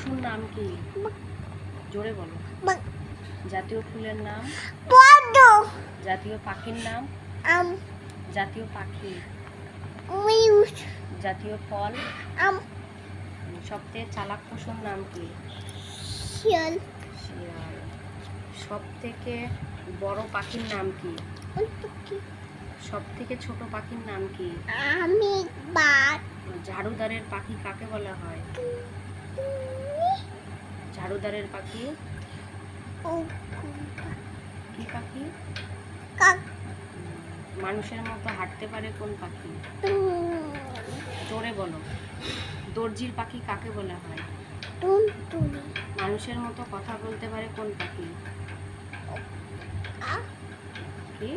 পশুর নাম কি? জোরে বলো। জাতীয় ফুলের নাম? জাতীয় পাখির নাম? জাতীয় পাখি? জাতীয় ফল? সবথেকে চালাক পশুর নাম কি? শিয়াল। শিয়াল। সবথেকে বড় পাখির নাম কি? সবথেকে ছোট পাখির নাম কি? আমি বাঘ। ঝাড়ুদারের পাখি কাকে বলা হয়? ঝাড়ুদারের পাখি কি পাখি? মানুষের মতো হাঁটতে পারে কোন পাখি? জোরে বলো। দর্জির পাখি কাকে বলা হয়? মানুষের মতো কথা বলতে পারে কোন পাখি? কি?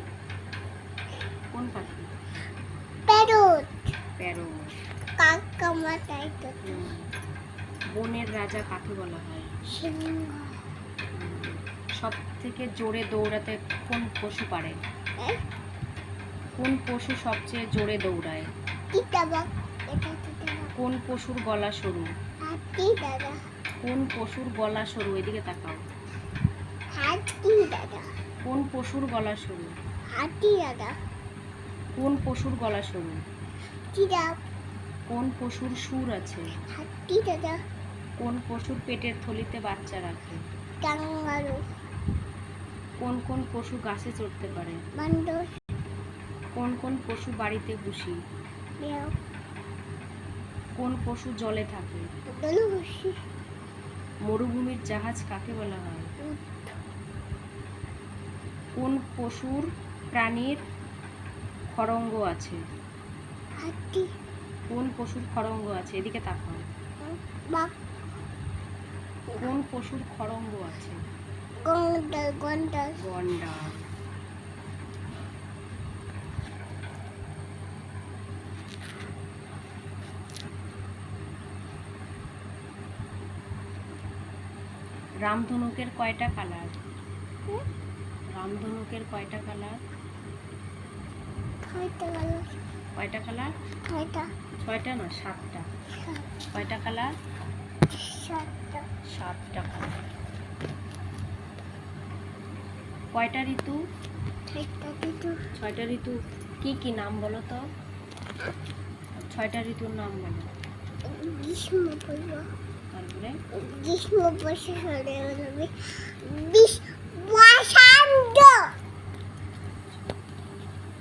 কোন পাখি? প্যারট। প্যারট। কাকা মাথায় তো বনের রাজা কাকে বলা হয়? সিংহ। সব থেকে জোরে দৌড়াতে কোন পশু পারে? কোন পশু সবচেয়ে জোরে দৌড়ায়? চিতাবাঘ। কোন পশুর গলা সরু? হাতি দাদা। কোন পশুর গলা সরু? এদিকে তাকাও। হাতি দাদা। কোন পশুর গলা সরু? হাতি দাদা। কোন পশুর গলা সরু? জিরাফ। কোন পশুর সুর আছে? হাতি দাদা। কোন পশুর পেটের থলিতে বাচ্চা রাখে? কাঙ্গারু। কোন কোন পশু গাছে চড়তে পারে? বান্দর। কোন কোন পশু বাড়িতে পুষি? বিড়াল। কোন পশু জলে থাকে? জলহস্তি। মরুভূমির জাহাজ কাকে বলা হয়? কোন পশুর প্রাণীর খড়ঙ্গ আছে? হাতি। কোন পশুর খড়ঙ্গ আছে? এদিকে তাকাও। বাঘ। কোন পশুর খড়ঙ্গ আছে? গন্ডার। গন্ডার। গন্ডার। রামধনুকের কয়টা কালার? রামধনুকের কয়টা কালার? কয়টা কালার? ছয়টা না, সাতটা। কয়টা কালার? সাতটা কালার। কয়টা ঋতু? ছয়টা ঋতু কি কি নাম বলো তো? ছয়টা ঋতুর নাম বলো। গ্রীষ্ম পর্ব। তারপরে গ্রীষ্ম বর্ষা শরৎ বসন্ত